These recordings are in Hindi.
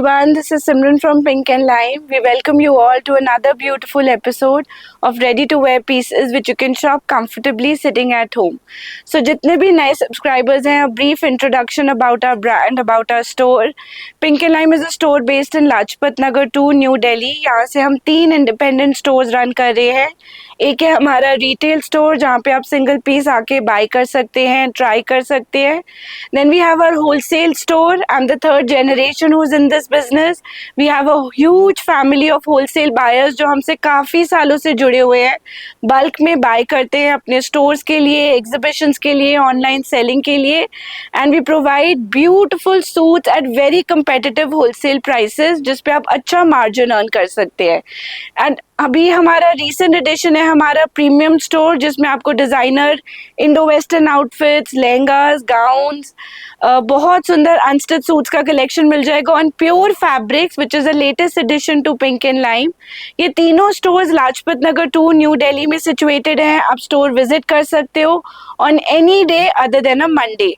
everyone, this is Simran from Pink and Lime. We welcome you all to another beautiful episode of ready to wear pieces which you can shop comfortably sitting at home. So जितने भी नए subscribers हैं, a brief introduction about our brand, about our store. Pink and Lime is a store based in Lajpat Nagar 2, New Delhi. यहाँ से हम 3 independent stores run कर रहे हैं. एक है हमारा रिटेल स्टोर जहाँ पे आप सिंगल पीस आके बाय कर सकते हैं, ट्राई कर सकते हैं. Then we have our wholesale store. I am the third generation who is in this business. We have a huge family of wholesale buyers जो हमसे काफ़ी सालों से जुड़े हुए हैं, बल्क में बाय करते हैं अपने स्टोर्स के लिए, एग्जिबिशंस के लिए, ऑनलाइन सेलिंग के लिए. And we provide beautiful suits at very competitive wholesale prices जिस पे आप अच्छा मार्जिन अर्न कर सकते हैं. एंड अभी हमारा रिसेंट एडिशन है हमारा प्रीमियम स्टोर जिसमें आपको designer Indo western outfits, lehengas, gowns, बहुत सुंदर अनस्टिच सूट्स का कलेक्शन मिल जाएगा on pure fabrics which is the latest addition to pink and lime. ये तीनों स्टोर्स लाजपत नगर 2 न्यू दिल्ली में सिचुएटेड हैं. आप स्टोर विजिट कर सकते हो on any day other than a Monday.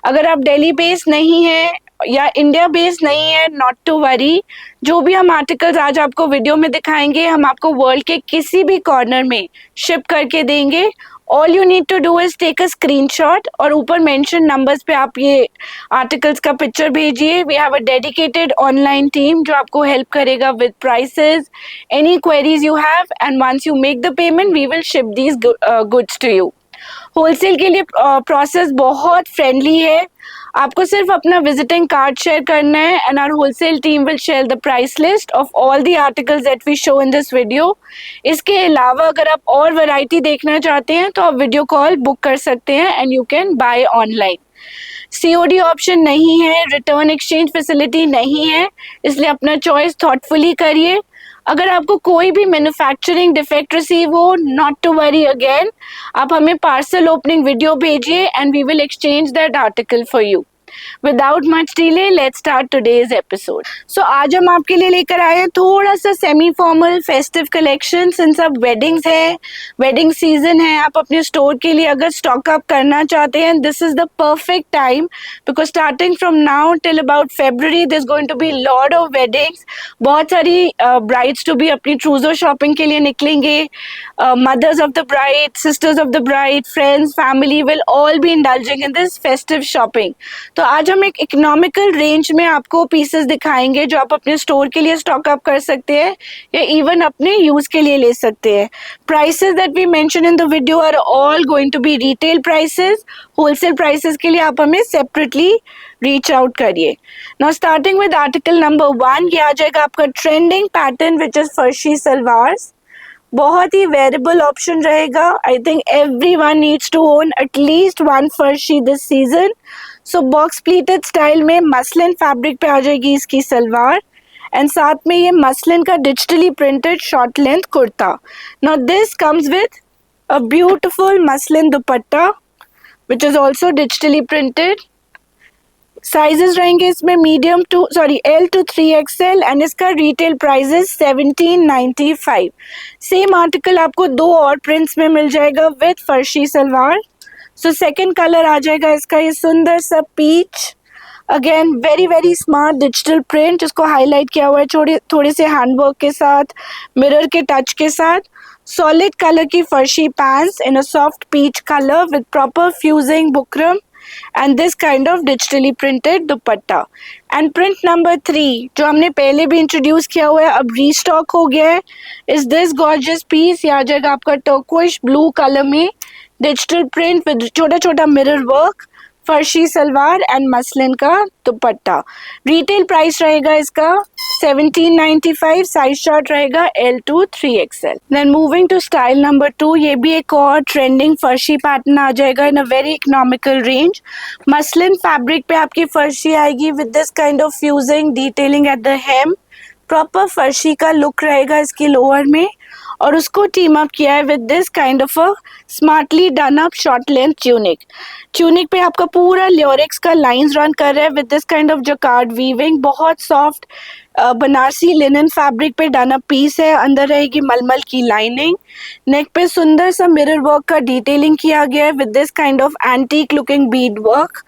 अगर आप दिल्ली बेस्ड नहीं है या इंडिया बेस्ड नहीं है, नॉट टू वरी. जो भी हम आर्टिकल्स आज आपको वीडियो में दिखाएंगे हम आपको वर्ल्ड के किसी भी कॉर्नर में शिप करके देंगे. All you need to do is take a screenshot और ऊपर मेंशन नंबर्स पे आप ये आर्टिकल्स का पिक्चर भेजिए. We have a dedicated online team जो आपको हेल्प करेगा with prices, any queries you have, and once you make the payment we will ship these goods to you. Wholesale के लिए प्रोसेस बहुत फ्रेंडली है. आपको सिर्फ अपना विजिटिंग कार्ड शेयर करना है and our wholesale team will share the price list of all the articles that we show in this video. इसके अलावा अगर आप और वैरायटी देखना चाहते हैं तो आप वीडियो कॉल बुक कर सकते हैं and you can by online. COD option नहीं है, रिटर्न एक्सचेंज फैसिलिटी नहीं है, इसलिए अपना चॉइस थॉटफुली करिए. अगर आपको कोई भी मैन्युफैक्चरिंग डिफेक्ट रिसीव हो, नॉट टू वरी अगेन, आप हमें पार्सल ओपनिंग वीडियो भेजिए and we will exchange that article for you. Without much delay, let's start today's episode. So आज हम आपके लिए लेकर आए हैं थोड़ा सा semi formal festive collection. Since अब वेडिंग्स है, वेडिंग सीजन है, आप अपने स्टोर के लिए अगर स्टॉक अप करना चाहते हैं this is the perfect time because starting from now till about February there's going to be lot of weddings. बहुत सारी ब्राइड्स टू बी अपनी ट्रूजो शॉपिंग के लिए निकलेंगे. Mothers of the bride, sisters of the bride, friends, family will all be indulging in this festive shopping. तो आज हम एक इकोनॉमिकल रेंज में आपको पीसेस दिखाएंगे जो आप अपने स्टोर के लिए स्टॉक अप कर सकते हैं या इवन अपने यूज के लिए ले सकते हैं. Prices that we mention in the video are all going to be retail prices. Wholesale prices के लिए आप हमें सेपरेटली रीच आउट करिए. Now starting with article number 1, ये आ जाएगा आपका trending pattern which is farshi salwars. बहुत ही वेरेबल ऑप्शन रहेगा. I think everyone needs to own at least one farshi this season. So box pleated style में मसलिन फैब्रिक पे आ जाएगी इसकी सलवार एंड साथ में ये मसलिन का digitally printed short length kurta. Now this comes with a beautiful muslin dupatta which is also digitally printed. Sizes रहेंगे इसमें medium to L to 3XL and इसका रिटेल प्राइस है 1795. सेम आर्टिकल आपको 2 और प्रिंट्स में मिल जाएगा with farshi salwar. So second colour आ जाएगा इसका ये सुंदर सा peach. Again very very smart digital print जिसको हाईलाइट किया हुआ है थोड़े से हैंडवर्क के साथ, मिरर के टच के साथ. सॉलिड कलर की farshi pants in a soft peach colour with proper fusing buckram and this kind of digitally printed dupatta. and print number 3 जो हमने पहले भी इंट्रोड्यूस किया हुआ है अब रीस्टॉक हो गया है is this gorgeous piece. ये आ जाएगा आपका टर्कोइश ब्लू कलर में डिजिटल प्रिंट विद छोटा छोटा mirror work, farshi salwar and muslin का दुपट्टा. रिटेल प्राइस रहेगा इसका 1795. साइज शॉर्ट रहेगा L to 3XL. Then moving to style number 2, ये भी एक और ट्रेंडिंग फर्शी पैटर्न आ जाएगा in a very economical range. Muslin fabric पे आपकी फर्शी आएगी with this kind of fusing detailing at the hem. Proper farshi का लुक रहेगा इसकी लोअर में और उसको टीम अप किया है with this kind of a smartly done up short length tunic. Tunic पे आपका पूरा ल्योरेक्स का लाइंस रन कर रहा है with this kind of jacquard weaving. बहुत सॉफ्ट बनारसी लिनन फैब्रिक पे डन अप पीस है. अंदर रहेगी मलमल की लाइनिंग. नेक पे सुंदर सा मिरर वर्क का डिटेलिंग किया गया है with this kind of antique looking Beed work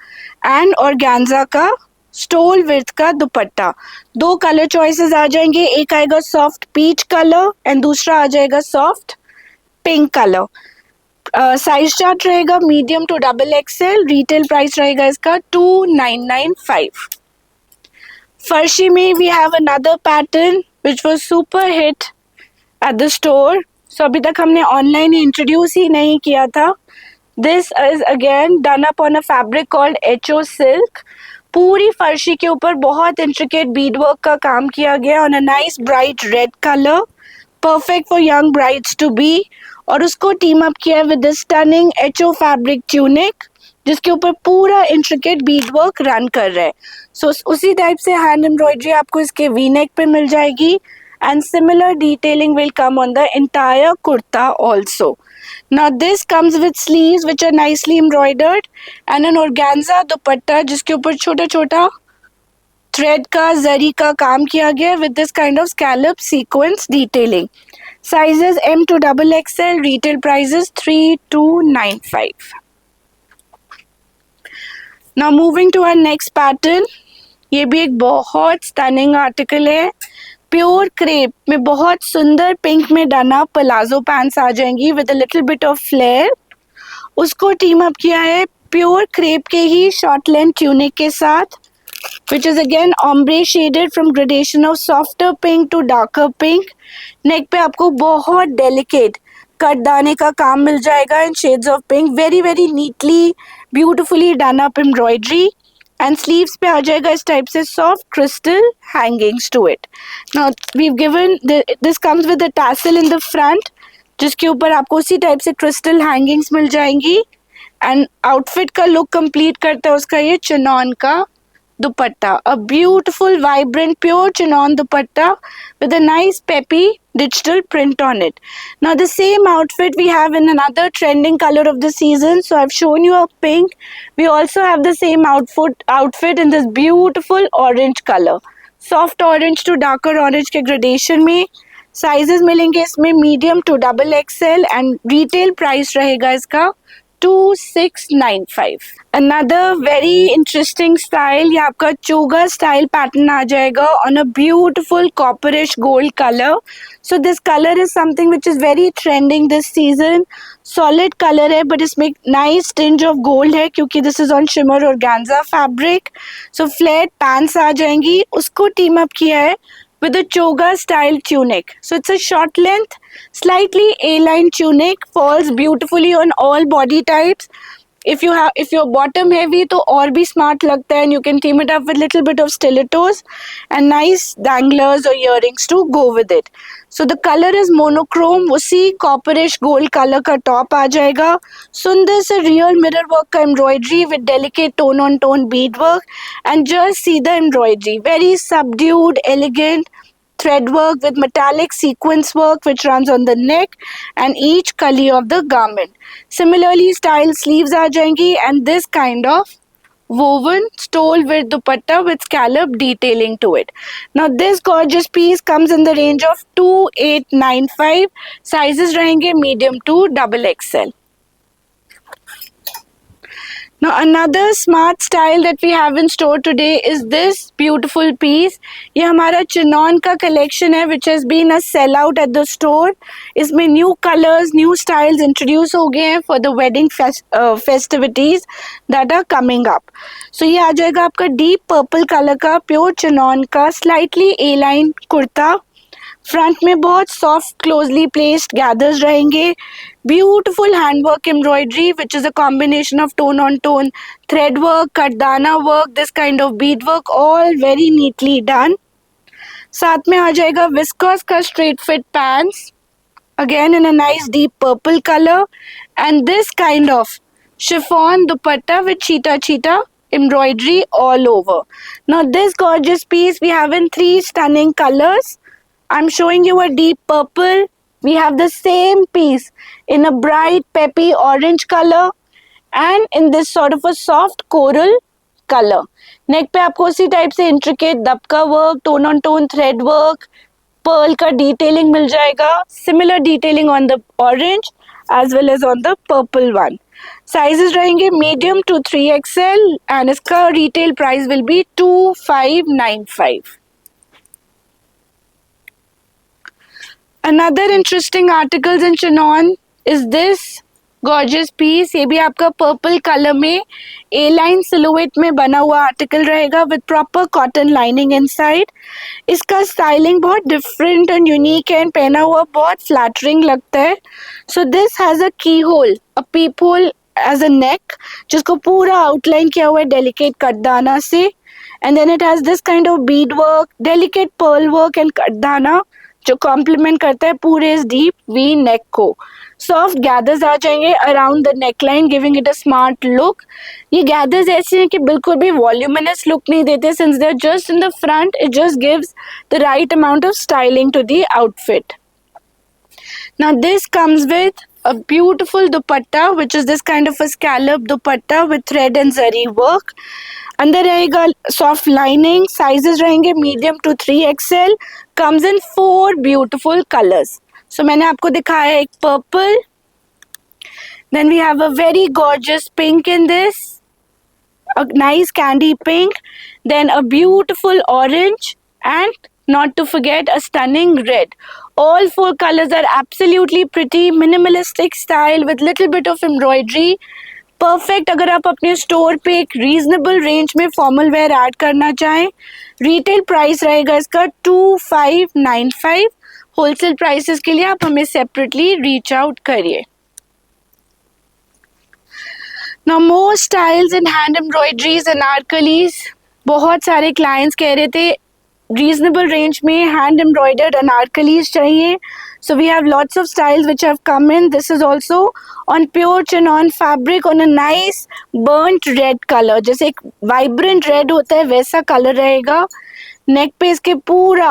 and organza का स्टोल विथ का दुपट्टा। दो कलर चॉइसेस आ जाएंगे, एक आएगा सॉफ्ट पीच कलर एंड दूसरा आ जाएगा soft pink colour. Size chart रहेगा medium to double XL. Retail price रहेगा इसका 2995। फर्शी में we have another pattern which was super hit at the store. So अभी तक हमने ऑनलाइन इंट्रोड्यूस ही नहीं किया था। This is again done up on a fabric called HO silk. पूरी फर्शी के ऊपर बहुत इंट्रिकेट बीड वर्क का काम किया गया on a nice bright red colour, perfect for young brides to be. और उसको टीम अप किया with this stunning HO fabric tunic जिसके ऊपर पूरा इंट्रिकेट बीड वर्क रन कर रहा है। सो उसी टाइप से हैंड एम्ब्रॉयडरी आपको इसके वी नेक पे मिल जाएगी and similar detailing will come on the entire kurta also. Now this comes with sleeves which are nicely embroidered and an organza dupatta जिसके ऊपर छोटा छोटा थ्रेड का जरी का काम किया गया with this kind of scallop sequence detailing. Sizes M to double XL, retail prices 3295. Now moving to our next pattern, ये भी एक बहुत स्टनिंग आर्टिकल है। प्योर क्रेप में बहुत सुंदर पिंक में डना पलाजो पैंट्स आ जाएंगी with a little bit of flare. उसको टीम अप किया है प्योर क्रेप के ही शॉर्ट लेंथ ट्यूनिक के साथ which is again ombre shaded from gradation of softer pink to darker pink. नेक पे आपको बहुत डेलिकेट कटदाने का काम मिल जाएगा in shades of pink, very very neatly beautifully done up embroidery. And sleeves पे आ जाएगा इस टाइप से soft crystal hangings to it. Now we have given this comes with a tassel in the front जिसके ऊपर आपको उसी टाइप से क्रिस्टल हैंगिंग्स मिल जाएंगी। एंड आउटफिट का लुक कंप्लीट करता है उसका ये चिनॉन का dupatta, a beautiful vibrant pure chinon dupatta with a nice peppy digital print on it. Now the same outfit we have in another trending color of the season, so I've shown you a pink. We also have the same outfit in this beautiful orange color, soft orange to darker orange के gradation में। साइजेस मिलेंगे इसमें medium to double XL and retail price रहेगा इसका 2695. Another very interesting style, ये आपका चोगा स्टाइल पैटर्न आ जाएगा on a beautiful copperish gold color. So this color is something which is very trending this season. Solid color है but इसमें nice tinge of gold है क्योंकि this is on shimmer organza fabric. So flared pants आ जाएंगी, उसको team up किया है with a choga style tunic. So it's a short length, slightly A-line tunic, falls beautifully on all body types. If your bottom heavy तो और भी smart लगता है and you can team it up with little bit of stilettos and nice danglers or earrings to go with it. So the color is monochrome, उसी copperish gold color का top आ जाएगा। सुंदर से real mirror work का embroidery with delicate tone on tone bead work and just see the embroidery, very subdued, elegant thread work with metallic sequence work which runs on the neck and each cully of the garment. Similarly styled sleeves aa jayengi and this kind of woven stole with dupatta with scallop detailing to it. Now this gorgeous piece comes in the range of 2895. Sizes rahenge medium to double XL. Now another smart style that we have in store today is this beautiful piece. ये हमारा चिनॉन का collection है which has been a sellout at the store. इसमें new colors, new styles introduce हो गए हैं for the wedding festivities that are coming up. So ये आ जाएगा आपका deep purple color का pure चिनॉन का slightly A-line कुर्ता। फ्रंट में बहुत सॉफ्ट क्लोजली प्लेस्ड गैदर्स रहेंगे, beautiful handwork embroidery which is a combination of tone on tone thread work, cutdana work, this kind of bead work, all very neatly done. साथ में आ जाएगा विस्कॉस का straight fit pants again in a nice deep purple colour and this kind of chiffon dupatta with cheetah embroidery all over. Now this gorgeous piece we have in 3 stunning colors. I'm showing you a deep purple. We have the same piece in a bright peppy orange color and in this sort of a soft coral color. Neck पे आपको उसी टाइप से intricate dabka work, tone on tone thread work, pearl का डिटेलिंग मिल जाएगा। Similar detailing on the orange as well as on the purple one. Sizes रहेंगे मीडियम टू 3XL एंड इसका retail price will be 2595. Another interesting articles in chinon is this gorgeous piece. ये भी आपका पर्पल कलर में ए लाइन सिलुएट में बना हुआ आर्टिकल रहेगा with proper cotton lining inside. इसका स्टाइलिंग बहुत डिफरेंट एंड यूनिक है, पहना हुआ बहुत फ्लैटरिंग लगता है. So this has a keyhole, a peep hole as a neck, जिसको पूरा आउटलाइन किया हुआ है डेलिकेट कटदाना से. And then it has this kind of bead work, delicate pearl work and cutdana जो कॉम्प्लीमेंट करता है पूरे इस डीप वी नेक को. सॉफ्ट गैदर्स आ जाएंगे around the neckline giving it a smart look. ये गैदर्स ऐसे हैं कि बिल्कुल भी वॉल्यूमिनस लुक नहीं देते, since they are just in the front. It just gives the right amount of styling to the outfit. Now this comes with a beautiful dupatta which is this kind of a scallop dupatta with thread and zari work. अंदर रहेगा सॉफ्ट लाइनिंग. साइजेस रहेंगे medium to 3XL. Comes in 4 beautiful colours. So मैंने आपको दिखाया एक purple, then we have a very gorgeous pink in this, a nice candy pink, then a beautiful orange, and not to forget a stunning red. All 4 colors are absolutely pretty, minimalistic style with little bit of embroidery. Perfect अगर आप अपने स्टोर पे एक रीजनेबल रेंज में फॉर्मल वेयर ऐड करना चाहें. रिटेल प्राइस रहेगा इसका 2595. होलसेल प्राइसेस के लिए आप हमें सेपरेटली रीच आउट करिए. Now more styles in hand embroideries and anarkalis. बहुत सारे क्लाइंट्स कह रहे थे रीजनेबल रेंज में हैंड एम्ब्रॉयडर्ड अनारकलीज चाहिए. So we have lots of styles which have come in. This is also on pure chinon fabric on a nice burnt red color. जैसे एक vibrant red होता है वैसा कलर रहेगा. नेक पे इसके पूरा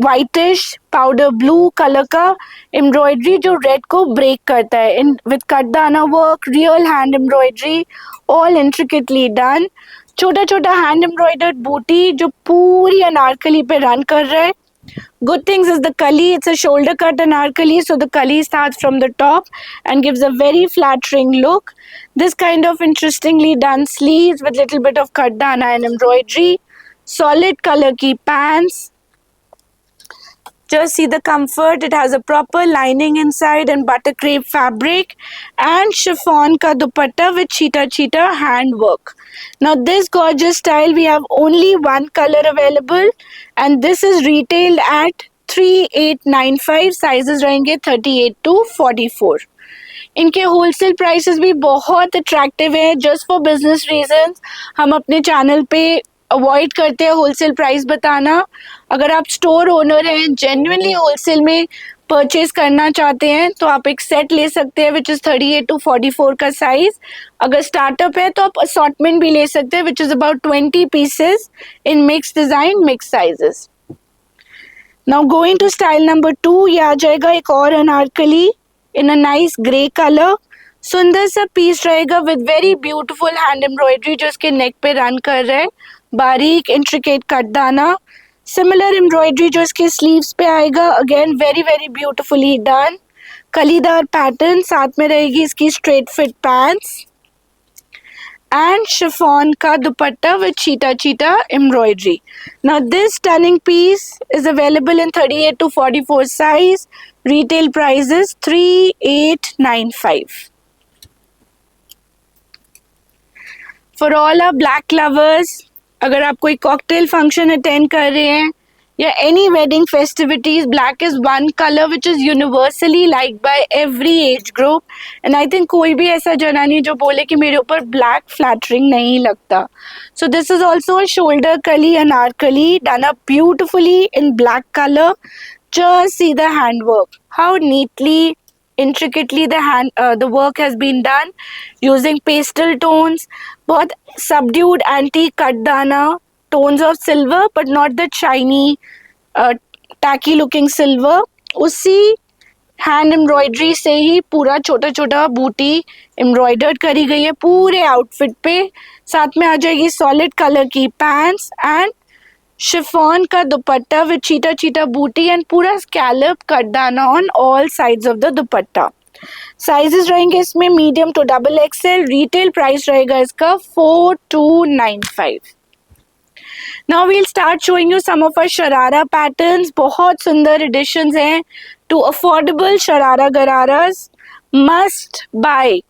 whitish powder blue कलर का एम्ब्रॉयडरी जो रेड को ब्रेक करता है. In with cutdana work, real hand embroidery, all intricately done. छोटा छोटा हैंड एम्ब्रॉयडर्ड बूटी जो पूरी अनारकली पे रन कर रहा है. Good things is the kali, it's a shoulder cut anarkali, so the kali starts from the top and gives a very flattering look. This kind of interestingly done sleeves with little bit of kardana and embroidery. Solid color ki pants. Just see the comfort. It has a proper lining inside and butter crepe fabric and chiffon ka dupatta with cheetah hand work. Now this gorgeous style we have only one color available and this is retailed at 3895. Sizes रहेंगे 38 to 44. इनके होलसेल प्राइसेस भी बहुत अट्रैक्टिव है. जस्ट फॉर बिजनेस रीजंस हम अपने चैनल पे अवॉइड करते हैं होलसेल प्राइस बताना. अगर आप स्टोर ओनर हैं, जेन्युइनली होलसेल में परचेज करना चाहते हैं तो आप एक सेट ले सकते हैं विच इज़ 38 to 44 का साइज. अगर स्टार्टअप है तो आप असॉर्टमेंट भी ले सकते हैं which is about 20 pieces in mix design, mix sizes. Now going to style number 2. ये आ जाएगा एक और anarkali in a nice grey colour. सुंदर सा पीस रहेगा with very beautiful hand embroidery जो इसके नेक पे रन कर रहा है. बारीक इंट्रिकेट कटदाना, सिमिलर एम्ब्रॉयडरी जो इसके स्लीव्स पे आएगा. Again very very beautifully done. Kalidar pattern, साथ में रहेगी इसकी straight fit pants and chiffon ka dupatta with cheetah embroidery. Now this stunning piece is available in 38 to 44 size. Retail price is 3895. For all our black lovers, अगर आप कोई कॉकटेल फंक्शन अटेंड कर रहे हैं या any wedding festivities, black is one colour which is universally like by every age group. And I think कोई भी ऐसा जना नहीं जो बोले कि मेरे ऊपर ब्लैक फ्लैटरिंग नहीं लगता. So this is also shoulder kali anarkali done up beautifully in black colour. Just see the handwork, how neatly, intricately the work has been done using pastel tones. बहुत subdued antique katdana tones of silver, but not the shiny, tacky looking silver. उसी हैंड एम्ब्रॉयडरी से ही पूरा छोटा छोटा बूटी एम्ब्रॉयडर्ड करी गई है पूरे आउटफिट पे. साथ में आ जाएगी सॉलिड कलर की पैंट्स एंड शिफॉन का दुपट्टा विद चीटा बूटी एंड पूरा scallop cutdana on all sides of the dupatta. Sizes रहेंगे इसमें medium to double XL. Retail price रहेगा इसका 4295। Now we'll start showing you some of our sharara patterns. बहुत सुंदर एडिशंस हैं too affordable sharara gararas, must buy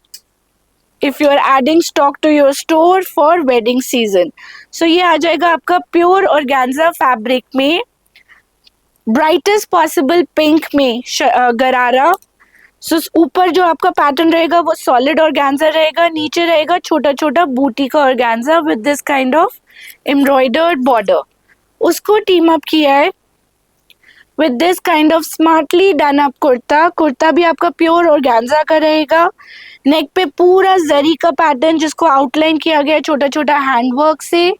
if you are adding stock to your store for wedding season। So ये आ जाएगा आपका प्योर ऑर्गेन्जा फैब्रिक में, ब्राइटेस्ट पॉसिबल पिंक में गरारा। सो ऊपर जो आपका पैटर्न रहेगा वो सॉलिड ऑर्गेन्जा रहेगा, नीचे रहेगा छोटा छोटा बूटी का organza with this kind of embroidered border. उसको टीम अप किया है with this kind of smartly done up kurta. Kurta भी आपका प्योर ऑर्गेन्जा का रहेगा। नेक पे पूरा जरी का पैटर्न जिसको आउटलाइन किया गया है छोटा छोटा हैंडवर्क से,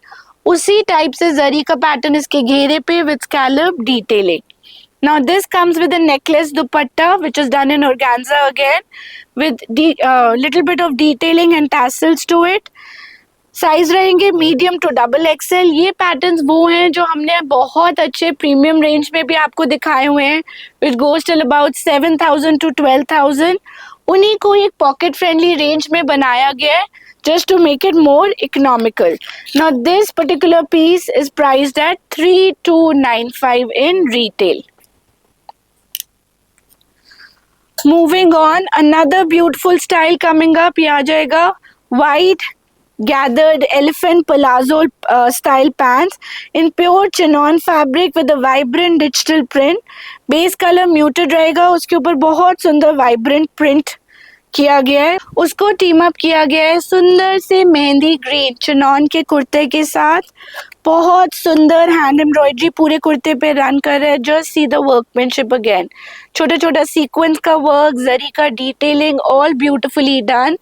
उसी टाइप से जरी का पैटर्न इसके घेरे पे with scallop detailing. Now this comes with a necklace dupatta which is done in organza again with little bit of detailing and tassels to it। Size रहेंगे मीडियम टू डबल एक्सएल। ये पैटर्न्स वो हैं जो हमने बहुत अच्छे प्रीमियम रेंज में भी आपको दिखाए हुए हैं, which goes till about 7000 to 12000। उन्हीं को एक पॉकेट फ्रेंडली रेंज में बनाया गया है just to make it more economical। Now this particular piece is priced at 3295 in retail। Moving on, another beautiful style coming up। ये आ जाएगा white gathered elephant palazzo style pants in pure chinon fabric with a vibrant digital print। Base colour muted रहेगा, उसके ऊपर बहुत सुंदर वाइब्रेंट प्रिंट किया गया है। उसको टीम अप किया गया है सुंदर से मेहंदी ग्रीन चिनॉन के कुर्ते के साथ। बहुत सुंदर हैंड एम्ब्रॉयडरी पूरे कुर्ते पे रन कर रहा है। Just see the workmanship again, छोटा छोटा सीक्वेंस का वर्क, जरी का डिटेलिंग, ऑल ब्यूटिफुली डन।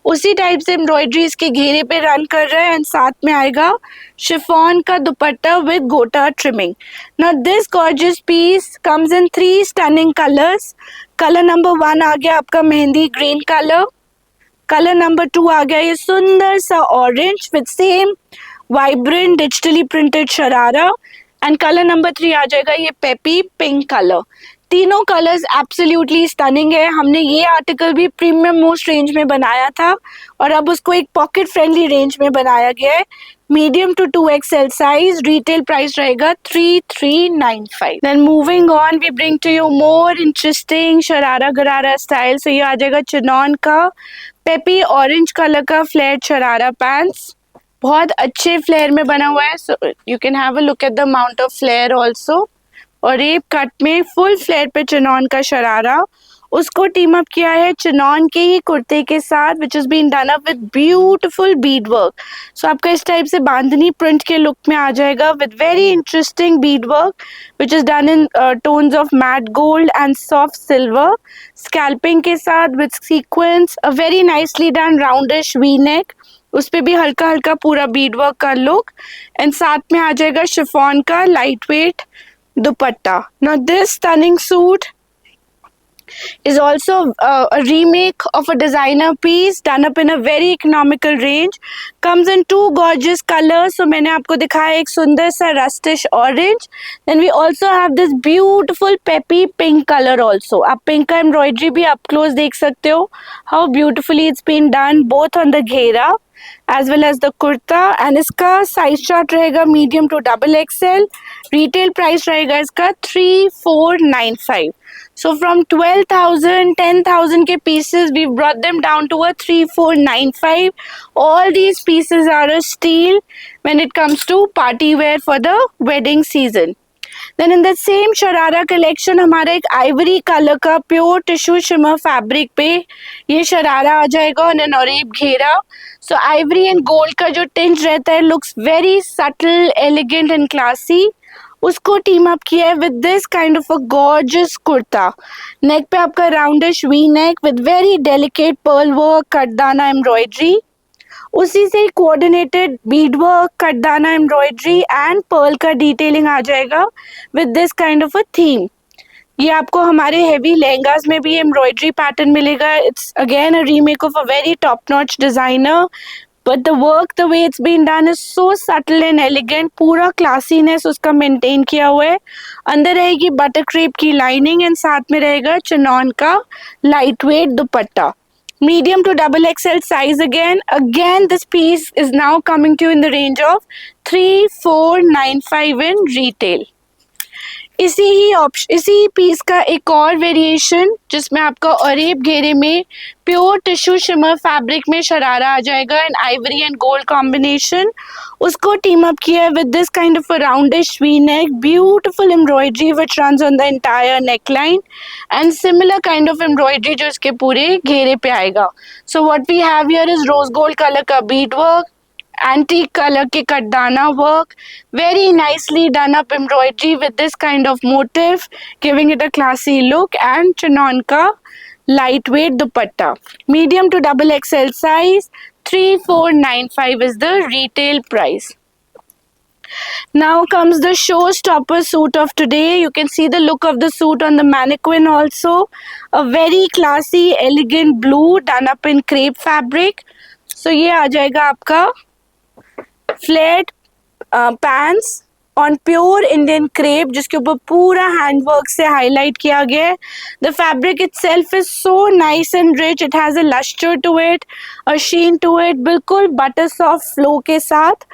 उसी टाइप से एम्ब्रॉयडरी इसके घेरे पे रन कर रहा है एंड साथ में आएगा शिफॉन का dupatta with gota trimming. Now this gorgeous piece comes in 3 stunning colours. Colour number 1 आ गया आपका mehndi green colour. Colour number 2 आ गया ये सुंदर सा orange with same vibrant digitally printed sharara. And colour number 3 आ जाएगा ये पेपी पिंक कलर। तीनों कलर्स एब्सोल्युटली स्टनिंग है। हमने ये आर्टिकल भी प्रीमियम मोस्ट रेंज में बनाया था और अब उसको एक पॉकेट फ्रेंडली रेंज में बनाया गया है। Medium to 2XL size. Retail price रहेगा 3395। Then moving on we bring to you more interesting sharara gharara style. So ये आ जाएगा चिनॉन का पेपी ऑरेंज कलर का फ्लेयर शरारा पैंट्स। बहुत अच्छे फ्लेयर में बना हुआ है। So you can have a look at the amount of flare also. और रेप कट में फुल फ्लेयर पे चिनॉन का शरारा। उसको टीम अप किया है चिनॉन के ही कुर्ते के साथ which is been done up with beautiful bead work. So आपका इस टाइप से बांधनी प्रिंट के लुक में आ जाएगा with very interesting bead work which is done in tones of matte gold and soft silver. Scalloping के साथ with sequins, a very nicely done roundish V neck, उस पे भी हल्का हल्का पूरा बीड वर्क का लुक। एंड साथ में आ जाएगा शिफॉन का lightweight dupatta। Now this stunning suit is also a remake of a designer piece done up in a very economical range। Comes in 2 gorgeous colors। So मैंने आपको दिखाया एक सुंदर सा rustish orange। Then we also have this beautiful peppy pink color also। आप पिंक का एम्ब्रॉयडरी भी up close देख सकते हो, how beautifully it's been done both on the घेरा as well as the kurta। and इसका साइज चार्ट रहेगा medium to double XL. Retail price रहेगा इसका 3495। So from 12,000, 10,000 के pieces we brought them down to a 3495। All these pieces are a steal when it comes to party wear for the wedding season। Then in the same sharara collection हमारा एक आइवरी कलर का प्योर टिश्यू शिमर फैब्रिक पे ये शरारा आ जाएगा और नोरेब घेरा। सो आइवरी एंड गोल्ड का जो टिंज रहता है looks very subtle, elegant and classy. उसको टीम अप किया है with this kind of a gorgeous kurta. Neck पे आपका roundish V neck with very delicate pearl work, cutdana embroidery, उसी से coordinated bead work, cutdana embroidery and pearl का डिटेलिंग आ जाएगा with this kind of a theme. ये आपको हमारे हेवी लहंगास में भी एम्ब्रॉयडरी पैटर्न मिलेगा। It's again a remake of a very top notch designer. but the work, the way it's been done is so subtle and elegant. पूरा क्लासीनेस उसका मेंटेन किया हुआ है. अंदर रहेगी बटर क्रेप की लाइनिंग एंड साथ में रहेगा चिनॉन का light weight dupatta. Medium to double XL size again. Again, this piece is now coming to you in the range of 3495 in retail. इसी पीस का एक और वेरिएशन जिसमें आपका ऑरेब घेरे में प्योर टिश्यू शिमर फैब्रिक में शरारा आ जाएगा and ivory and gold combination. उसको टीम अप किया है with this kind of a roundish V neck, beautiful embroidery which runs on the entire neck line and similar kind of embroidery जो इसके पूरे घेरे पे आएगा. So what we have here is rose gold colour का बीड वर्क, antique color के कटदाना work, very nicely done up embroidery with this kind of motif, giving it a classy look, and chinon का lightweight dupatta. Medium to double XL size, 3495 is the retail price. Now comes the showstopper suit of today. You can see the look of the suit on the mannequin also. A very classy, elegant blue done up in crepe fabric. So ये आ जाएगा आपका flat pants on pure Indian crepe जिसके ऊपर पूरा हैंडवर्क से हाईलाइट किया गया है. The fabric itself is so nice and rich. It has a lustre to it, a sheen to it, बिल्कुल बटर सॉफ्ट फ्लो के साथ.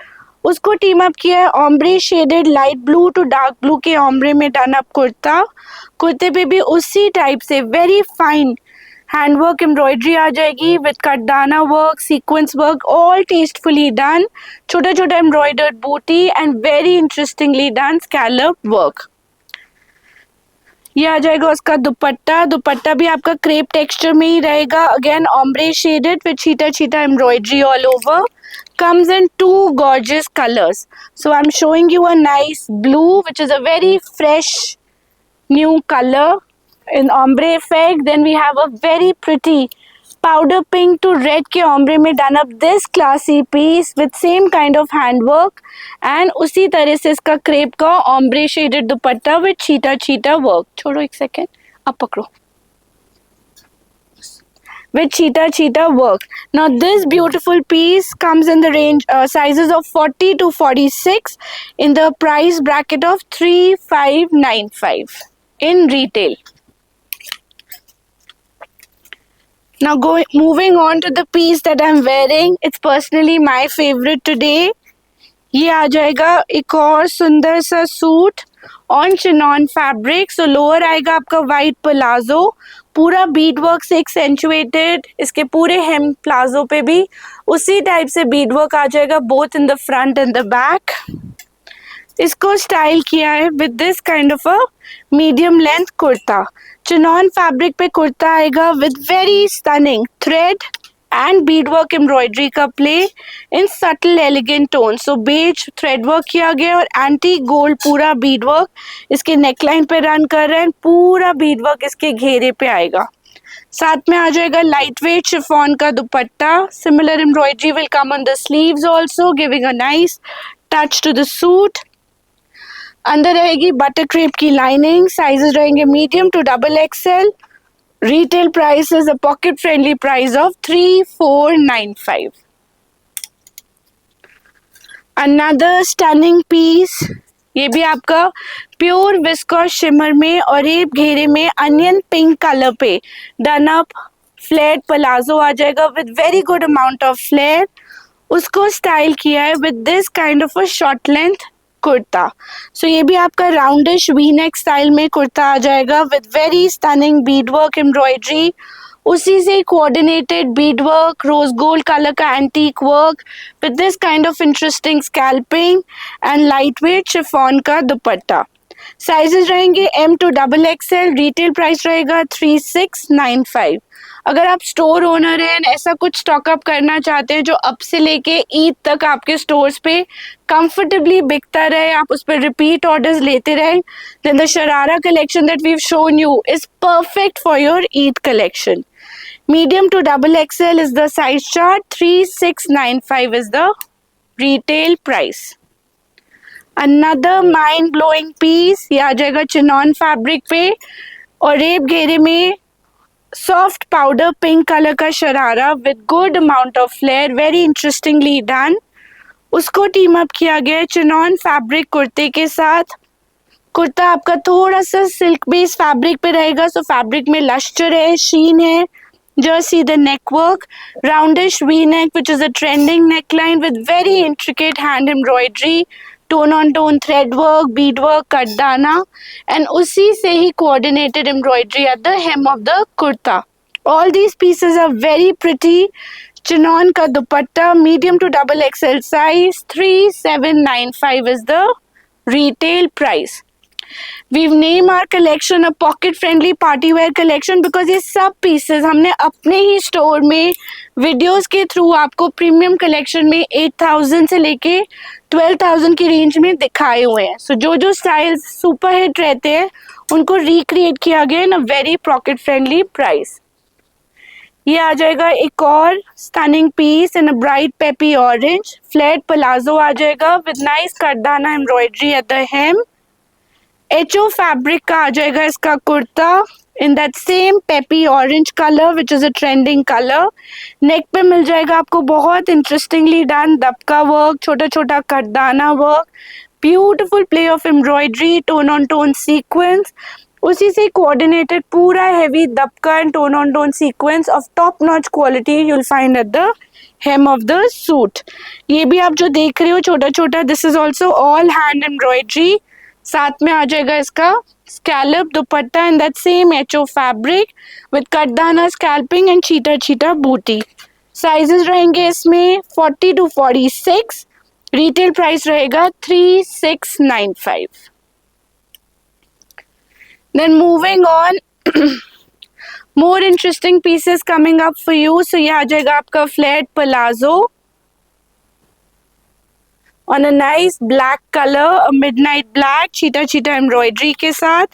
उसको टीम अप किया है ombre shaded light blue to dark blue के ऑम्ब्रे में डन अप कुर्ता. कुर्ते पे भी उसी टाइप से वेरी फाइन हैंडवर्क एम्ब्रॉयडरी आ जाएगी with cutdana work, sequins work, all tastefully done. छोटा छोटा embroidered buti and very interestingly done scallop work. ये आ जाएगा उसका दुपट्टा. दुपट्टा भी आपका क्रेप टेक्सचर में ही रहेगा. अगेन ऑम्ब्रे शेडेड विद छीटा छीटा embroidery all over. Comes in two gorgeous colors. So I'm showing you a nice blue which is a very fresh new color in ombre effect. Then we have a very pretty powder pink to red के ombre में done up this classy piece with same kind of handwork and उसी तरह से इसका crepe का ombre shaded dupatta with cheetah cheetah work. छोड़ो एक सेकेंड, अब पकड़ो. With cheetah work. Now this beautiful piece comes in the range sizes of 40 to 46 in the price bracket of 3595 in retail. Now moving on to the piece that I'm wearing. It's personally my favorite today. ये आ जाएगा एक और सुंदर सा suit on chinon fabric. So lower आएगा आपका वाइट प्लाजो, पूरा बीड वर्क से एक्सेंचुएटेड. इसके पूरे हेम प्लाजो पे भी उसी टाइप से बीड वर्क आ जाएगा both in the front and the back. इसको स्टाइल किया है with this kind of a medium length kurta. Chinon fabric पे कुर्ता आएगा with very stunning thread and bead work embroidery का play in subtle elegant tone. So beige thread work किया गया और एंटी गोल्ड पूरा बीड वर्क इसके नेकलाइन पे रन कर रहे हैं. पूरा बीड वर्क इसके घेरे पे आएगा. साथ में आ जाएगा लाइट वेट शिफॉन का dupatta. Similar embroidery will come on the sleeves also, giving a nice touch to the suit. अंदर रहेगी बटर क्रेप की लाइनिंग. साइजेस रहेंगे medium to double XL. Retail price is a pocket friendly price of 3495. Another stunning piece. ये भी आपका प्योर विस्कोस शिमर में और एक घेरे में अनियन पिंक कलर पे डन अप फ्लेयर प्लाजो आ जाएगा with very good amount of flare. उसको स्टाइल किया है with this kind of a short length kurta. So ये भी आपका राउंडिश वी नेक स्टाइल में कुर्ता आ जाएगा with very stunning bead work embroidery. उसी से coordinated bead work, rose gold colour का antique work with this kind of interesting scalloping and light weight chiffon का दुपट्टा. साइजेस रहेंगे M to double XL. Retail price रहेगा 3695. अगर आप स्टोर ओनर हैं, ऐसा कुछ स्टॉकअप करना चाहते हैं जो अब से लेके ईद तक आपके स्टोर्स पे कंफर्टेबली बिकता रहे, आप उस पर रिपीट ऑर्डर्स लेते रहें, then the sharara collection that we have shown you is perfect for your Eid collection. Medium to double XL is the size chart. 3695 is the retail price. Another mind blowing piece. ये आ जाएगा चिनॉन फैब्रिक पे और रेप घेरे में soft powder pink color का sharara with good amount of flare, very interestingly done. उसको टीम अप किया गया है चिनॉन फैब्रिक कुर्ते के साथ. कुर्ता आपका थोड़ा सा सिल्क बेस फैब्रिक पे रहेगा, सो फैब्रिक में लस्टर है, शीन है. Just see the neck work, roundish V-neck, which is a trending neckline with very intricate hand embroidery, tone on tone thread work, bead work, kardana, and उसी से ही coordinated embroidery at the hem of the kurta. All these pieces are very pretty. Chinon का दुपट्टा medium to double XL size, 3795 is the retail price. We've named our collection a pocket friendly party wear collection because ये सब pieces हमने अपने ही स्टोर में वीडियोस के थ्रू आपको प्रीमियम कलेक्शन में 8000 से लेके 12000 की रेंज में दिखाए हुए हैं. सो जो स्टाइल्स सुपर हिट रहते हैं उनको रिक्रिएट किया गया in a very pocket friendly price. ये आ जाएगा एक और stunning piece in a bright peppy orange, flat palazzo आ जाएगा with nice cutdana embroidery at the hem. HO fabric का आ जाएगा इसका kurta in that same peppy orange colour which is a trending colour. Neck पे मिल जाएगा आपको बहुत इंटरेस्टिंगली डन दबका वर्क, छोटा छोटा cutdana work, beautiful play of embroidery, tone on tone sequins, उसी से कोऑर्डिनेटेड पूरा heavy dabka and tone on tone sequins of top notch quality you will find at the hem of the suit. ये भी आप जो देख रहे हो छोटा छोटा, this is also all hand embroidery. साथ में आ जाएगा इसका scallop dupatta in that same HO fabric with cutdana scalloping and cheetah cheetah buti. Sizes रहेंगे इसमें 40 to 46. रिटेल प्राइस रहेगा 3695. Then moving on, more interesting pieces coming up for you. So ये आ जाएगा आपका flat palazzo on a nice black color, a midnight black, cheetah cheetah embroidery के साथ.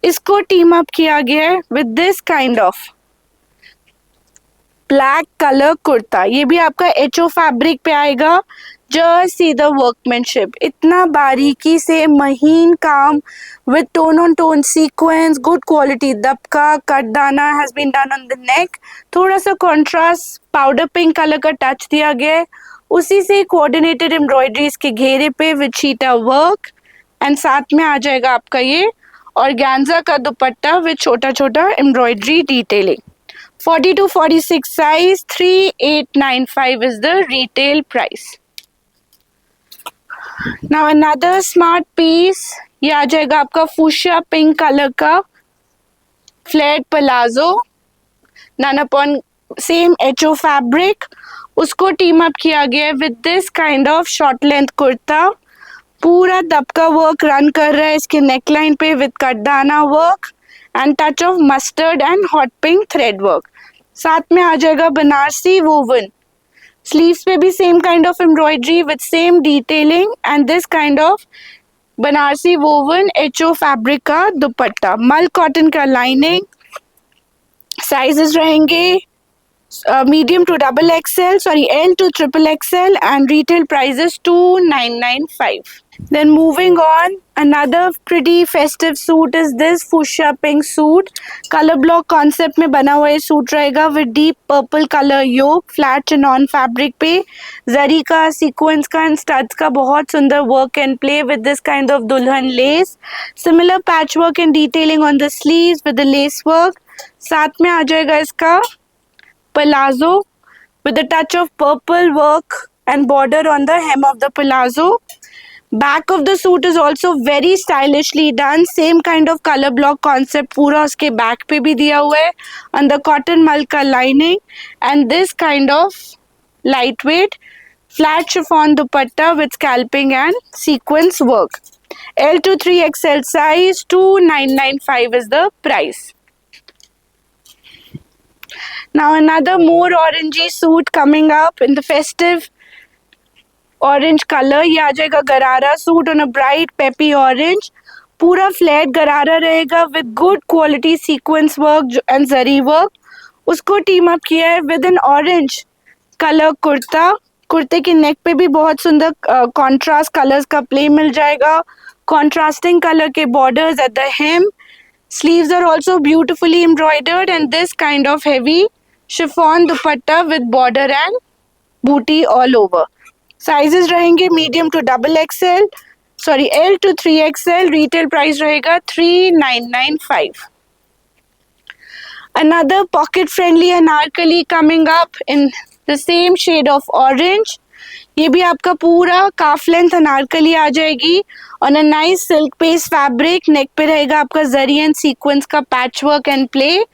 इसको टीम अप किया गया है with this kind of black color kurta. ये भी आपका HO फैब्रिक पे आएगा. Just see the workmanship, इतना बारीकी से महीन काम with tone on tone sequence, good quality दबका, कटदाना has been done on the neck. थोड़ा सा contrast powder pink color का टच दिया गया है, उसी से कोऑर्डिनेटेड एम्ब्रॉयडरी इसके घेरे पे विद चीटा वर्क एंड साथ में आ जाएगा आपका ये ऑर्गेन्जा का दुपट्टा विद छोटा छोटा embroidery detailing. 40 to 46 size, 3895 is the retail price. Now another smart piece, ये आ जाएगा आपका फूशिया पिंक कलर का flat palazzo done upon same HO fabric. उसको टीम अप किया गया है with this kind of short length kurta. पूरा दबका वर्क रन कर रहा है इसके नेकलाइन पे with cutdana work and touch of mustard and hot pink thread work. साथ में आ जाएगा बनारसी वोवन. स्लीव्स पे भी same kind of embroidery with same detailing and this kind of Banarasi woven HO fabric का दुपट्टा, मल कॉटन का लाइनिंग. साइजेस रहेंगे medium to double XL, L to triple XL, and retail price is 2995. Then moving on, another pretty festive suit is this fuchsia pink suit. Color block concept में बना हुआ ये सूट रहेगा with deep purple color yoke, flat chinon fabric पे जरी का, sequence का and studs का बहुत सुंदर work and play with this kind of दुल्हन lace. Similar patchwork and detailing on the sleeves with the lace work. साथ में आ जाएगा इसका palazzo with a touch of purple work and border on the hem of the palazzo. Back of the suit is also very stylishly done. Same kind of color block concept पूरा उसके back पे भी दिया हुआ है. On the cotton मल का lining and this kind of lightweight flat chiffon dupatta with scalping and sequence work. L to 3XL size, 2995 is the price. Now another more orangey suit coming up in the festive orange color. ये आ जाएगा गरारा suit on a bright peppy orange. पूरा फ्लैट गरारा रहेगा with good quality sequence work and zari work. उसको टीम अप किया है with an orange color kurta. कुर्ते के नेक पे भी बहुत सुंदर कॉन्ट्रास्ट कलर्स का प्ले मिल जाएगा. कॉन्ट्रास्टिंग कलर के borders at the hem. Sleeves are also beautifully embroidered and this kind of heavy chiffon dupatta with border and booty all over. Sizes रहेंगे medium to double XL, sorry L to 3XL. Retail price रहेगा 3995. Another pocket friendly anarkali coming up in the same shade of orange. ये भी आपका पूरा काफ लेंथ अनारकली आ जाएगी on a nice silk paste fabric. Neck पे रहेगा आपका जरी एंड सीक्वेंस का पैच वर्क एंड प्ले.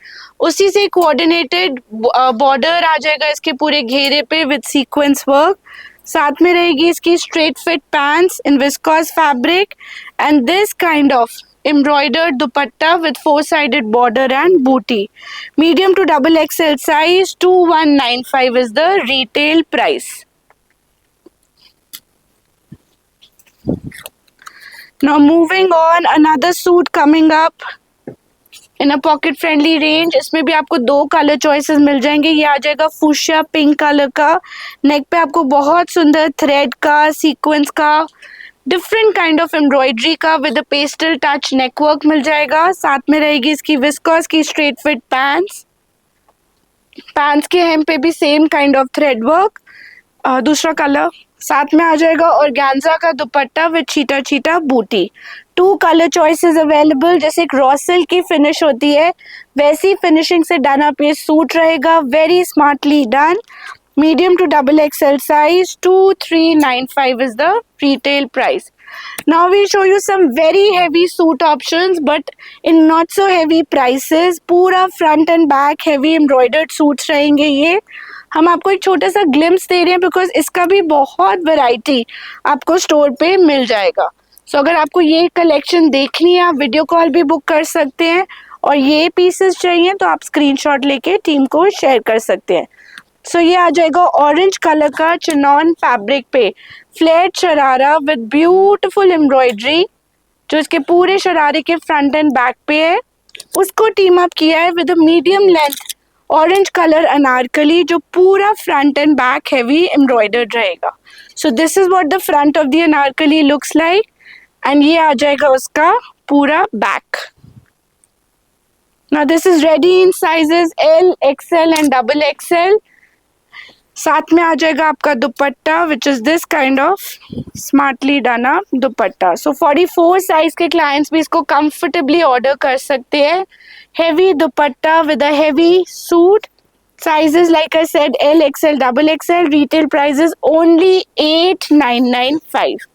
उसी से कोऑर्डिनेटेड बॉर्डर आ जाएगा इसके पूरे घेरे पे विद सीक्वेंस वर्क. साथ में रहेगी इसकी straight fit pants in viscous fabric and this kind of embroidered dupatta with four-sided border and booty. Medium to double XL size, 2195 is the retail price. Now moving on, another suit coming up in a pocket friendly range. इसमें भी आपको दो कलर चॉइसेस मिल जाएंगे. ये आ जाएगा फुशिया पिंक कलर का. नेक पे आपको बहुत सुंदर थ्रेड का, सीक्वेंस का, डिफरेंट काइंड ऑफ एम्ब्रॉयडरी का with a pastel touch neck work मिल जाएगा. साथ में रहेगी इसकी विस्कोस की स्ट्रेट फिट पैंट्स. पैंट्स के हेम पे भी same kind of thread work. दूसरा कलर साथ में आ जाएगा ऑर्गेन्जा का दुपट्टा विद चीटा चीटा बूटी. Two colour choices available. जैसे एक रॉ सिल्क की फिनिश होती है वैसी फिनिशिंग से डन अप ये सूट रहेगा. Very smartly done. Medium to double XL size, 2395 is the retail price. Now we show you some very heavy suit options but in not so heavy prices. पूरा front and back heavy embroidered suits रहेंगे ये. हम आपको एक छोटा सा ग्लिम्स दे रहे हैं बिकॉज इसका भी बहुत वैरायटी आपको स्टोर पे मिल जाएगा. सो अगर आपको ये कलेक्शन देखनी है आप वीडियो कॉल भी बुक कर सकते हैं और ये पीसेस चाहिए तो आप स्क्रीनशॉट लेके टीम को शेयर कर सकते हैं. सो ये आ जाएगा ऑरेंज कलर का चिनॉन फैब्रिक पे flat sharara with beautiful embroidery जो इसके पूरे शरारे के फ्रंट एंड बैक पे है. उसको टीम अप किया है with medium length orange colour anarkali जो पूरा front and back heavy embroidered रहेगा. So this is what the front of the anarkali looks like and ये आ जाएगा उसका पूरा back. Now this is ready in sizes L, XL and double XL. साथ में आ जाएगा आपका dupatta which is this kind of smartly done up dupatta. So 44 size के क्लाइंट्स भी इसको कंफर्टेबली ऑर्डर कर सकते हैं. Heavy dupatta with a heavy suit. Sizes like I said L, XL, double XL. Retail price is only 8995.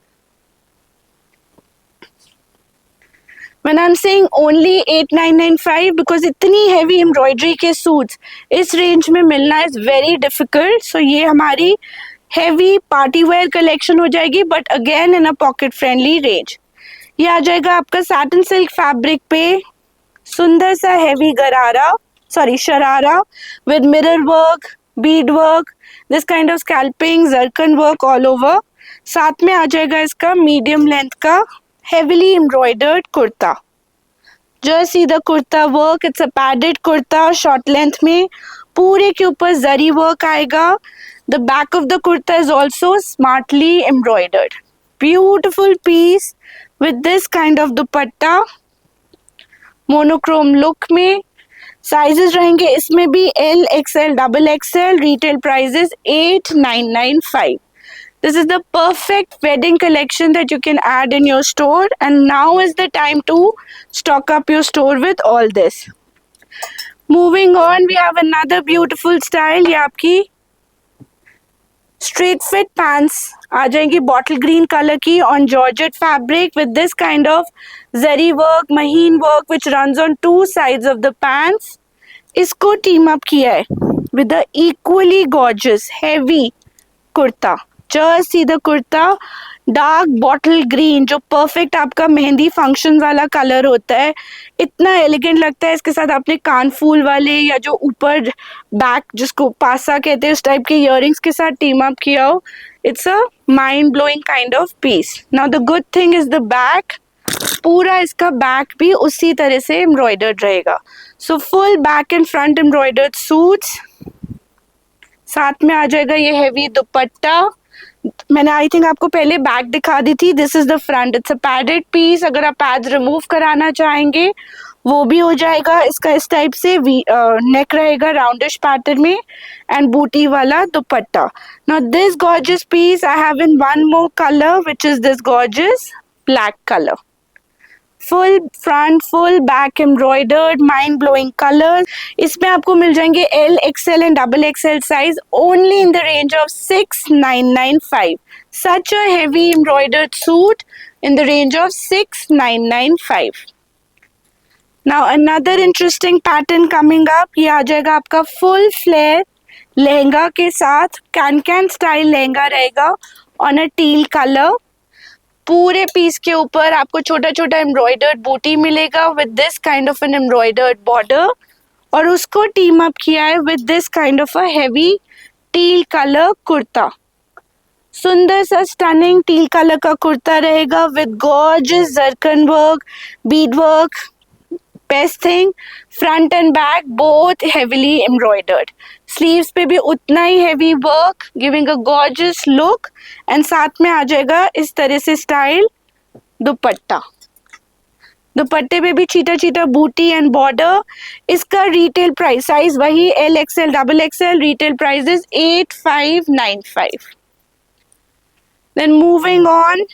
When I'm saying only 8995 because इतनी heavy embroidery के सूट्स इस रेंज में मिलना is very difficult. So ये हमारी heavy party wear collection हो जाएगी but again in a pocket friendly range. ये आ जाएगा आपका satin silk fabric पे सुंदर सा heavy sharara with mirror work, bead work, this kind of scalping, zircon work all over. साथ में आ जाएगा इसका medium length का heavily embroidered kurta. Just see the kurta work. It's a padded kurta, short length में पूरे के ऊपर जरी work आएगा. The back of the kurta is also smartly embroidered. Beautiful piece with this kind of dupatta. Monochrome look में. Sizes रहेंगे इसमें भी L, XL, double XL. Retail price is 8995. This is the perfect wedding collection that you can add in your store and now is the time to stock up your store with all this. Moving on, we have another beautiful style. ये आपकी straight fit pants आ जाएंगी bottle green color की on georgette fabric with this kind of zari work, maheen work which runs on two sides of the pants. इसको team up किया है with the equally gorgeous heavy kurta. Just see the kurta, dark bottle green जो perfect आपका मेहंदी फंक्शन वाला कलर होता है. इतना एलिगेंट लगता है. इसके साथ आपने कानफूल वाले या जो ऊपर बैक जिसको पासा कहते हैं उस टाइप के इयररिंग्स के साथ टीम अप किया हो. It's a mind blowing kind of piece. Now the good thing is the back. पूरा इसका बैक भी उसी तरह से एम्ब्रॉयडर्ड रहेगा. So full back and front embroidered suits. साथ में आ जाएगा ये हेवी दुपट्टा. मैंने आई थिंक आपको पहले बैक दिखा दी थी. This is the front. It's a padded piece. अगर आप पैड्स रिमूव कराना चाहेंगे वो भी हो जाएगा। इसका इस टाइप से नेक रहेगा राउंडिश पैटर्न में एंड बूटी वाला dupatta. Now this gorgeous piece I have in one more colour which is this gorgeous black colour. Full front full back embroidered mind blowing colour. इसमें आपको मिल जाएंगे L XL and double XL size only in the range of 6995। Such a heavy embroidered suit in the range of 6995. Now another interesting pattern coming up, ये आ जाएगा आपका फुल फ्लेयर लहंगा के साथ, कैन स्टाइल लहंगा रहेगा ऑन अ टील कलर। पूरे पीस के ऊपर आपको छोटा छोटा एम्ब्रॉयडर्ड बूटी मिलेगा with this kind of an embroidered border, और उसको टीम अप किया है with this kind of a heavy teal colour kurta. सुंदर सा स्टनिंग टील कलर का कुर्ता रहेगा with gorgeous zircon work, bead work. Best thing, front and back both heavily embroidered. Sleeves पे भी उतना ही heavy work, giving a gorgeous look. And साथ में आ जाएगा इस तरह से स्टाइल दुपट्टा। दुपट्टे पे भी चीटा चीटा बूटी एंड बॉर्डर। इसका रिटेल प्राइस, साइज वही L XL double XL, retail price is 8595। Then moving on,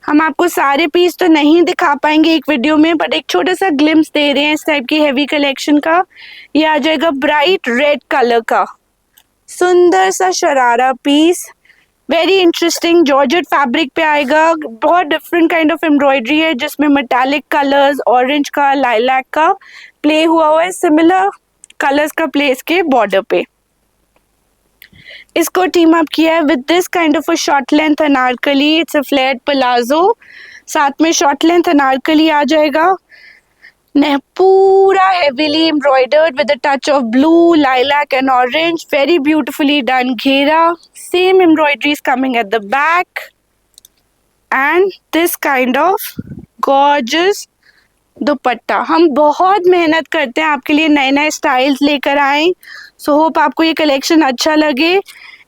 हम आपको सारे पीस तो नहीं दिखा पाएंगे एक वीडियो में, बट एक छोटा सा ग्लिम्स दे रहे हैं इस टाइप की हेवी कलेक्शन का। ये आ जाएगा ब्राइट रेड कलर का सुंदर सा sharara piece, very interesting georgette fabric पे आएगा। बहुत डिफरेंट काइंड ऑफ एम्ब्रॉयडरी है जिसमें मेटालिक कलर्स, ऑरेंज का, लाइलैक का प्ले हुआ है, सिमिलर कलर्स का प्ले इसके बॉर्डर पे। इसको टीम अप किया है with this kind of a short length anarkali, it's a flat palazzo, साथ में शॉर्ट लेंथ अनारकली आ जाएगा। पूरा heavily embroidered with a touch of blue, lilac and orange, very beautifully done घेरा। Same embroidery is coming at the back and this kind of gorgeous दुपट्टा। हम बहुत मेहनत करते हैं आपके लिए नए नए स्टाइल्स लेकर आए, सो होप आपको ये कलेक्शन अच्छा लगे।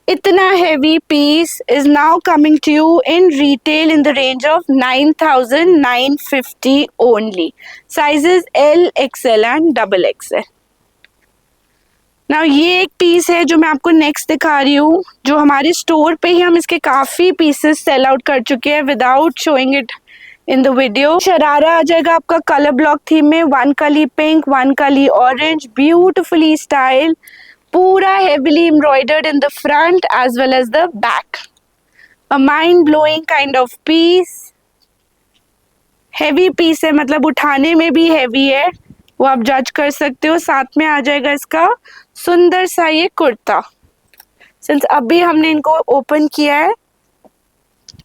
इतना heavy piece is now coming to you in retail in the range of 9950 only, sizes L XL and double XL. Now ये एक पीस है जो मैं आपको नेक्स्ट दिखा रही हूँ, जो हमारे स्टोर पे ही हम इसके काफी पीसेस सेल आउट कर चुके हैं without showing it in the video. Sharara आ जाएगा आपका कलर ब्लॉक थीम में, one kali pink, one kali orange, beautifully style, पूरा heavily embroidered in the front as well as the back. A mind blowing kind of piece, heavy piece है, मतलब उठाने में भी हेवी है, वो आप जज कर सकते हो। साथ में आ जाएगा इसका सुंदर सा ये कुर्ता। सिंस अभी हमने इनको ओपन किया है,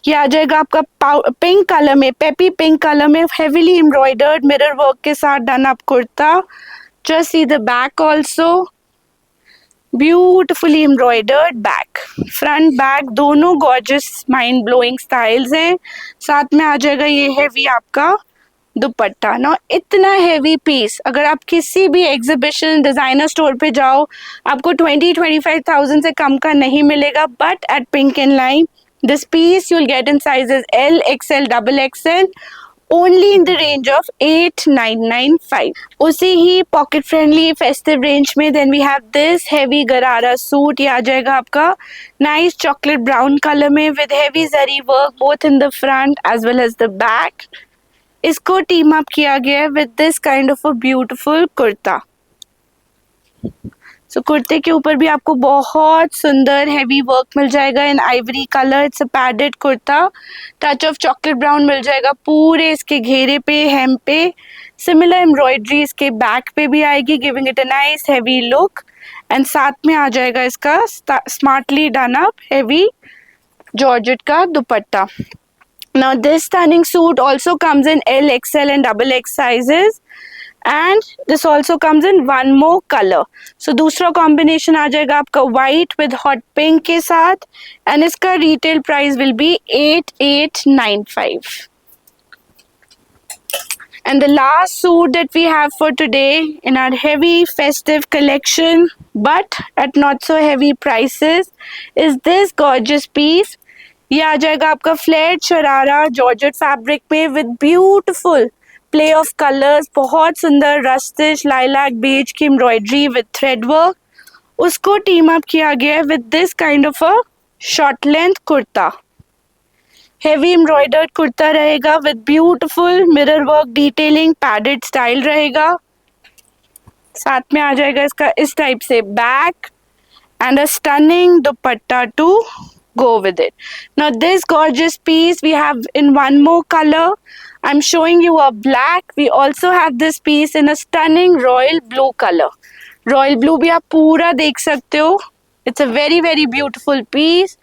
ये आ जाएगा आपका पिंक कलर में, पेपी पिंक कलर में, हेवीली एम्ब्रॉयडर्ड मिरर वर्क के साथ done up kurta. Just see the back also, beautifully embroidered back, front back दोनों गॉर्जियस माइंड ब्लोइंग स्टाइल्स हैं। साथ में आ जाएगा ये हेवी आपका दुपट्टा। ना इतना हेवी पीस अगर आप किसी भी एग्जीबिशन डिजाइनर स्टोर पे जाओ आपको 20-25,000 से कम का नहीं मिलेगा, but at pink and line this piece you'll get in sizes L, XL, double XL only in the range of 8995. उसी ही पॉकेट फ्रेंडली फेस्टिव रेंज में then we have this heavy gharara suit. ये आ जाएगा आपका नाइस चॉकलेट ब्राउन कलर में with heavy zari work both in the front as well as the back. इसको टीम अप किया गया है with this kind of a beautiful kurta. So कुर्ते के ऊपर भी आपको बहुत सुंदर हेवी वर्क मिल जाएगा in ivory colour, it's a padded kurta, touch of chocolate brown मिल जाएगा पूरे इसके घेरे पे, हेम पे। सिमिलर एम्ब्रॉयडरी इसके बैक पे भी आएगी, giving it a nice heavy look. And साथ में आ जाएगा इसका smartly done up heavy georgette का दुपट्टा। Now this stunning suit also comes in L, XL and double X sizes, and this also comes in one more color. So दूसरा combination आ जाएगा आपका white with hot pink के साथ, and इसका retail price will be 8895. And the last suit that we have for today in our heavy festive collection, but at not so heavy prices, is this gorgeous piece. ये आ जाएगा आपका फ्लैट शरारा जॉर्जेट फैब्रिक में with beautiful play of colours, बहुत सुंदर रस्टिश लाइलैक बेज की एम्ब्रॉयडरी विद थ्रेड वर्क, उसको टीम अप किया गया है with this kind of a short length kurta. Heavy embroidered kurta रहेगा with beautiful mirror work detailing, padded style रहेगा। साथ में आ जाएगा इसका इस टाइप से back and a stunning dupatta to go with it. Now this gorgeous piece we have in one more color. I'm showing you a black. We also have this piece in a stunning royal blue color. Royal blue भी आप पूरा देख सकते हो. It's a very very beautiful piece.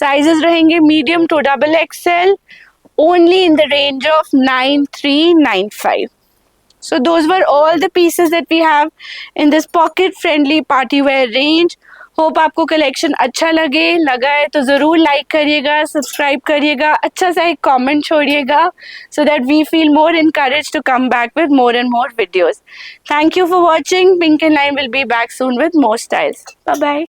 Sizes रहेंगे medium to double XL. Only in the range of 9395. So those were all the pieces that we have in this pocket friendly party wear range. Hope आपको कलेक्शन अच्छा लगा है तो ज़रूर लाइक करिएगा, सब्सक्राइब करिएगा, अच्छा सा एक comment छोड़िएगा so that we feel more encouraged to come back with more and more videos. Thank you for watching. Pink and Lime will be back soon with more styles. Bye bye.